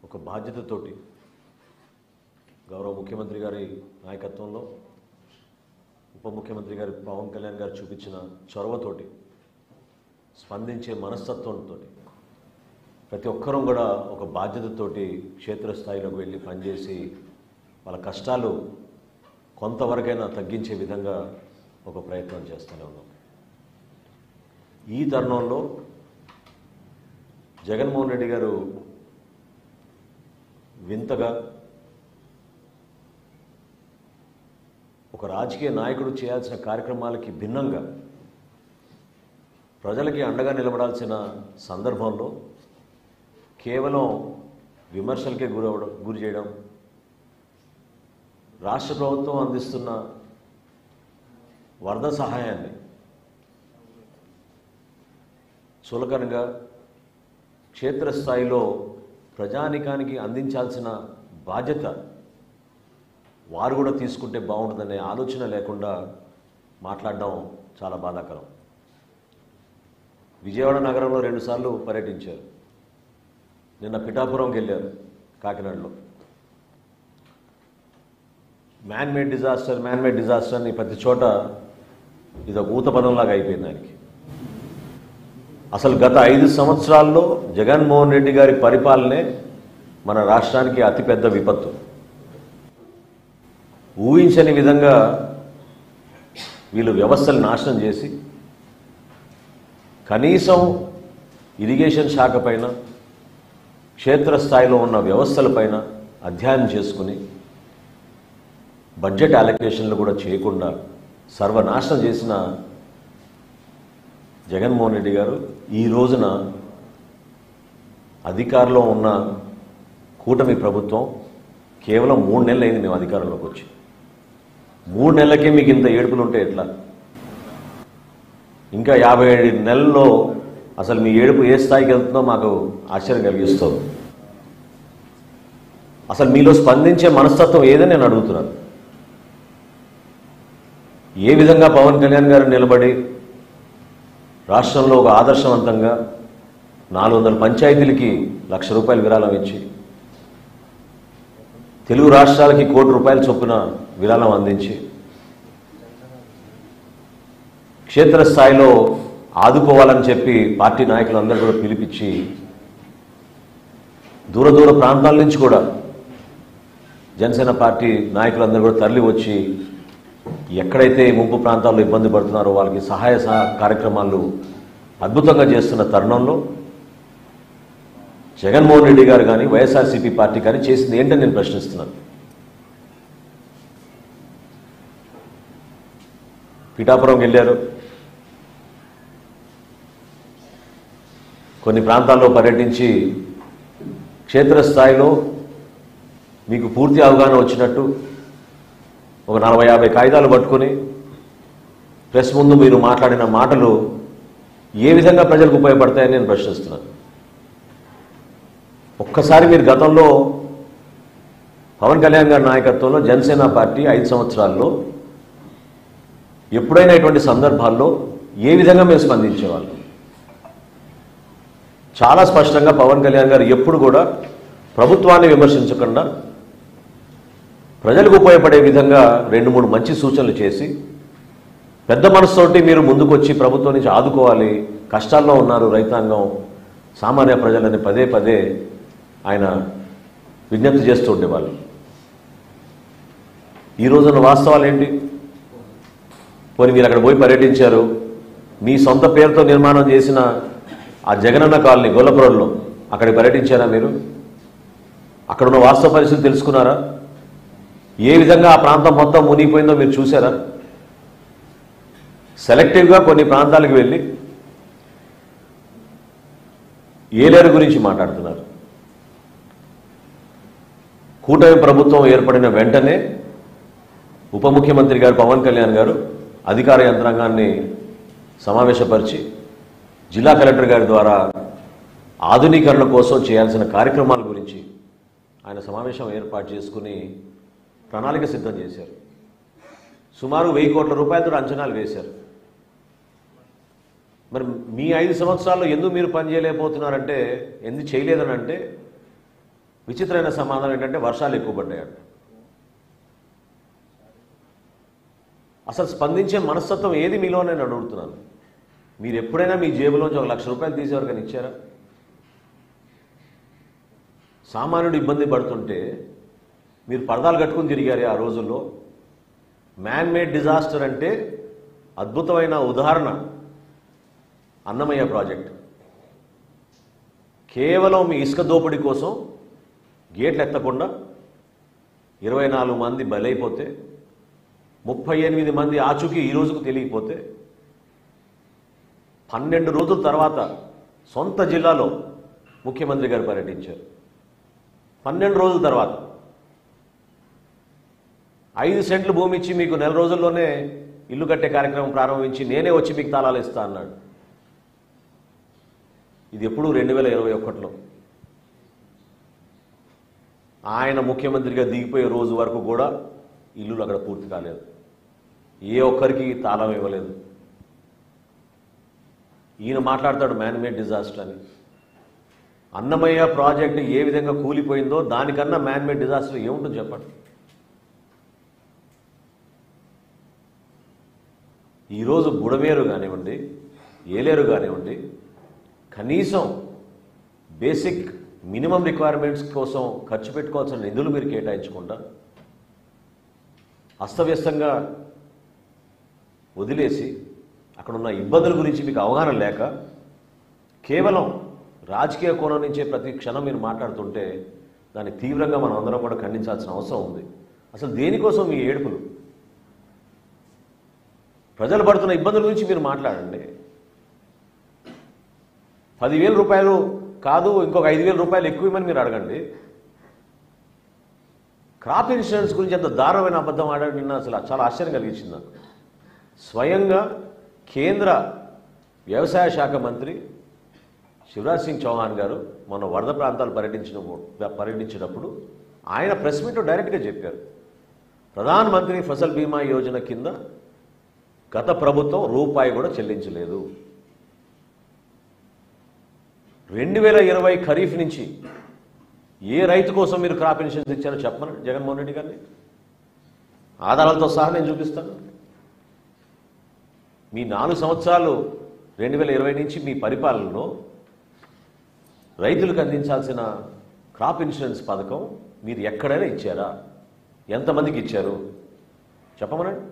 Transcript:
ఒక బాధ్యతతోటి గౌరవ ముఖ్యమంత్రి గారి నాయకత్వంలో ఉప ముఖ్యమంత్రి గారి పవన్ కళ్యాణ్ గారు చూపించిన చొరవతోటి స్పందించే మనస్తత్వంతో ప్రతి ఒక్కరూ కూడా ఒక బాధ్యతతోటి క్షేత్రస్థాయిలోకి వెళ్ళి పనిచేసి వాళ్ళ కష్టాలు కొంతవరకైనా తగ్గించే విధంగా ఒక ప్రయత్నం చేస్తూనే ఉన్నాం. ఈ తరుణంలో జగన్మోహన్ రెడ్డి గారు వింతగా ఒక రాజకీయ నాయకుడు చేయాల్సిన కార్యక్రమాలకి భిన్నంగా ప్రజలకి అండగా నిలబడాల్సిన సందర్భంలో కేవలం విమర్శలకే గురి చేయడం, రాష్ట్ర ప్రభుత్వం అందిస్తున్న వరద సహాయాన్ని చులకనగా క్షేత్రస్థాయిలో ప్రజానికానికి అందించాల్సిన బాధ్యత వారు కూడా తీసుకుంటే బాగుంటుందనే ఆలోచన లేకుండా మాట్లాడడం చాలా బాధాకరం. విజయవాడ నగరంలో 2 సార్లు పర్యటించారు. నిన్న పిఠాపురంకి వెళ్ళారు. కాకినాడలో మ్యాన్ మేడ్ డిజాస్టర్ అని ప్రతి చోట ఇది ఒక ఊత పదంలాగా అయిపోయింది ఆయనకి. అసలు గత 5 సంవత్సరాల్లో జగన్మోహన్ రెడ్డి గారి పరిపాలనే మన రాష్ట్రానికి అతిపెద్ద విపత్తు. ఊహించని విధంగా వీళ్ళు వ్యవస్థలు నాశనం చేసి కనీసం ఇరిగేషన్ శాఖ పైన క్షేత్రస్థాయిలో ఉన్న వ్యవస్థలపైన అధ్యయనం చేసుకుని బడ్జెట్ అలొకేషన్లు కూడా చేయకుండా సర్వనాశనం చేసిన జగన్మోహన్ రెడ్డి గారు ఈ రోజున అధికారంలో ఉన్న కూటమి ప్రభుత్వం కేవలం 3 నెలలు అయింది మేము అధికారంలోకి వచ్చి. 3 నెలలకే మీకు ఇంత ఏడుపులు ఉంటే ఎట్లా? ఇంకా 57 నెలల్లో అసలు మీ ఏడుపు ఏ స్థాయికి వెళ్తుందో మాకు ఆశ్చర్యం కలిగిస్తుంది. అసలు మీలో స్పందించే మనస్తత్వం ఏదని నేను అడుగుతున్నాను. ఏ విధంగా పవన్ కళ్యాణ్ గారు నిలబడి రాష్ట్రంలో ఒక ఆదర్శవంతంగా 400 పంచాయతీలకి ₹1,00,000 విరాళం ఇచ్చి తెలుగు రాష్ట్రాలకి ₹1,00,00,000 చొప్పున విరాళం అందించి క్షేత్రస్థాయిలో ఆదుకోవాలని చెప్పి పార్టీ నాయకులందరూ కూడా పిలిపించి దూర ప్రాంతాల నుంచి కూడా జనసేన పార్టీ నాయకులందరూ కూడా తరలి వచ్చి ఎక్కడైతే ముంపు ప్రాంతాల్లో ఇబ్బంది పడుతున్నారో వాళ్ళకి సహాయ కార్యక్రమాలు అద్భుతంగా చేస్తున్న తరుణంలో జగన్మోహన్ రెడ్డి గారు కానీ వైఎస్ఆర్సీపీ పార్టీ కానీ చేసింది ఏంటని నేను ప్రశ్నిస్తున్నాను. పిఠాపురం వెళ్ళారు, కొన్ని ప్రాంతాల్లో పర్యటించి క్షేత్రస్థాయిలో మీకు పూర్తి అవగాహన వచ్చినట్టు ఒక 40-50 కాగితాలు పట్టుకొని ప్రెస్ ముందు మీరు మాట్లాడిన మాటలు ఏ విధంగా ప్రజలకు ఉపయోగపడతాయని నేను ప్రశ్నిస్తున్నాను. ఒక్కసారి మీరు గతంలో పవన్ కళ్యాణ్ గారి నాయకత్వంలో జనసేన పార్టీ 5 సంవత్సరాల్లో ఎప్పుడైనా ఇటువంటి సందర్భాల్లో ఏ విధంగా మేము స్పందించేవాళ్ళం? చాలా స్పష్టంగా పవన్ కళ్యాణ్ గారు ఎప్పుడు కూడా ప్రభుత్వాన్ని విమర్శించకుండా ప్రజలకు ఉపయోగపడే విధంగా 2-3 మంచి సూచనలు చేసి పెద్ద మనసుతోటి మీరు ముందుకొచ్చి ప్రభుత్వం నుంచి ఆదుకోవాలి, కష్టాల్లో ఉన్నారు రైతాంగం, సామాన్య ప్రజలని పదే ఆయన విజ్ఞప్తి చేస్తూ ఉండేవాళ్ళు. ఈ రోజున వాస్తవాలు ఏంటి? పోనీ మీరు అక్కడ పోయి పర్యటించారు, మీ సొంత పేరుతో నిర్మాణం చేసిన ఆ జగనన్న కాలనీ గొల్లపురంలో అక్కడికి పర్యటించారా మీరు? అక్కడున్న వాస్తవ పరిస్థితి తెలుసుకున్నారా? ఏ విధంగా ఆ ప్రాంతం మొత్తం మునిగిపోయిందో మీరు చూసారా? సెలెక్టివ్గా కొన్ని ప్రాంతాలకు వెళ్ళి ఏలేరు గురించి మాట్లాడుతున్నారు. కూటమి ప్రభుత్వం ఏర్పడిన వెంటనే ఉప ముఖ్యమంత్రి గారు పవన్ కళ్యాణ్ గారు అధికార యంత్రాంగాన్ని సమావేశపరిచి జిల్లా కలెక్టర్ గారి ద్వారా ఆధునీకరణ కోసం చేయాల్సిన కార్యక్రమాల గురించి ఆయన సమావేశం ఏర్పాటు చేసుకుని ప్రణాళిక సిద్ధం చేశారు. సుమారు ₹1,000 కోట్ల అంచనాలు వేశారు. మరి మీ 5 సంవత్సరాల్లో ఎందుకు మీరు పని చేయలేకపోతున్నారంటే, ఎందుకు చేయలేదని అంటే విచిత్రమైన సమాధానం ఏంటంటే వర్షాలు ఎక్కువ పడ్డాయంట. అసలు స్పందించే మనస్తత్వం ఏది మీలో నేను అడుగుతున్నాను. మీరు ఎప్పుడైనా మీ జేబులోంచి 1 లక్ష రూపాయలు తీసేవరకని ఇచ్చారా? సామాన్యుడు ఇబ్బంది పడుతుంటే మీరు పరదాలు కట్టుకుని తిరిగారే ఆ రోజుల్లో. మ్యాన్ మేడ్ డిజాస్టర్ అంటే అద్భుతమైన ఉదాహరణ అన్నమయ్య ప్రాజెక్ట్. కేవలం మీ ఇసుక దోపిడీ కోసం గేట్లు ఎత్తకుండా 24 మంది బలైపోతే, 38 మంది ఆచూకీ ఈ రోజుకు తెలియకపోతే, 12 రోజుల తర్వాత సొంత జిల్లాలో ముఖ్యమంత్రి గారు పర్యటించారు. 12 రోజుల తర్వాత 5 సెంట్లు భూమి ఇచ్చి మీకు నెల రోజుల్లోనే ఇల్లు కట్టే కార్యక్రమం ప్రారంభించి నేనే వచ్చి మీకు తాళాలు ఇస్తా అన్నాడు. ఇది ఎప్పుడు 2021లో. ఆయన ముఖ్యమంత్రిగా దిగిపోయే రోజు వరకు కూడా ఇల్లులు అక్కడ పూర్తి కాలేదు. ఏ ఒక్కరికి తాళం ఇవ్వలేదు. ఈయన మాట్లాడతాడు మ్యాన్ మేడ్ డిజాస్టర్ అని. అన్నమయ్య ప్రాజెక్టు ఏ విధంగా కూలిపోయిందో దానికన్నా మ్యాన్ మేడ్ డిజాస్టర్ ఏముంటుందో చెప్పండి. ఈరోజు బుడమేరు కానివ్వండి, ఏలేరు కానివ్వండి, కనీసం బేసిక్ మినిమం రిక్వైర్మెంట్స్ కోసం ఖర్చు పెట్టుకోవాల్సిన నిధులు మీరు కేటాయించకుండా అస్తవ్యస్తంగా వదిలేసి, అక్కడున్న ఇబ్బందుల గురించి మీకు అవగాహన లేక కేవలం రాజకీయ కోణం నుంచే ప్రతి క్షణం మీరు మాట్లాడుతుంటే దాన్ని తీవ్రంగా మనం అందరం కూడా ఖండించాల్సిన అవసరం ఉంది. అసలు దేనికోసం మీ ఏడుపులు? ప్రజలు పడుతున్న ఇబ్బందుల గురించి మీరు మాట్లాడండి. 10,000 రూపాయలు కాదు, ఇంకొక 5,000 రూపాయలు ఎక్కువమని మీరు అడగండి. క్రాప్ ఇన్సూరెన్స్ గురించి ఎంత దారుణమైన అబద్ధం ఆడాడు నిన్న. అసలు చాలా ఆశ్చర్యం కలిగించింది నాకు. స్వయంగా కేంద్ర వ్యవసాయ శాఖ మంత్రి శివరాజ్ సింగ్ చౌహాన్ గారు మన వరద ప్రాంతాలు పర్యటించినప్పుడు ఆయన ప్రెస్ మీట్లో డైరెక్ట్గా చెప్పారు, ప్రధాన్ మంత్రి ఫసల్ బీమా యోజన కింద గత ప్రభుత్వం రూపాయి కూడా చెల్లించలేదు. 2020 ఖరీఫ్ నుంచి ఏ రైతు కోసం మీరు క్రాప్ ఇన్సూరెన్స్ ఇచ్చారో చెప్పమని జగన్మోహన్ రెడ్డి గారిని ఆధారాలతో సహా నేను చూపిస్తాను. మీ 4 సంవత్సరాలు 2020 నుంచి మీ పరిపాలనలో రైతులకు అందించాల్సిన క్రాప్ ఇన్సూరెన్స్ పథకం మీరు ఎక్కడైనా ఇచ్చారా? ఎంతమందికి ఇచ్చారు చెప్పమనండి.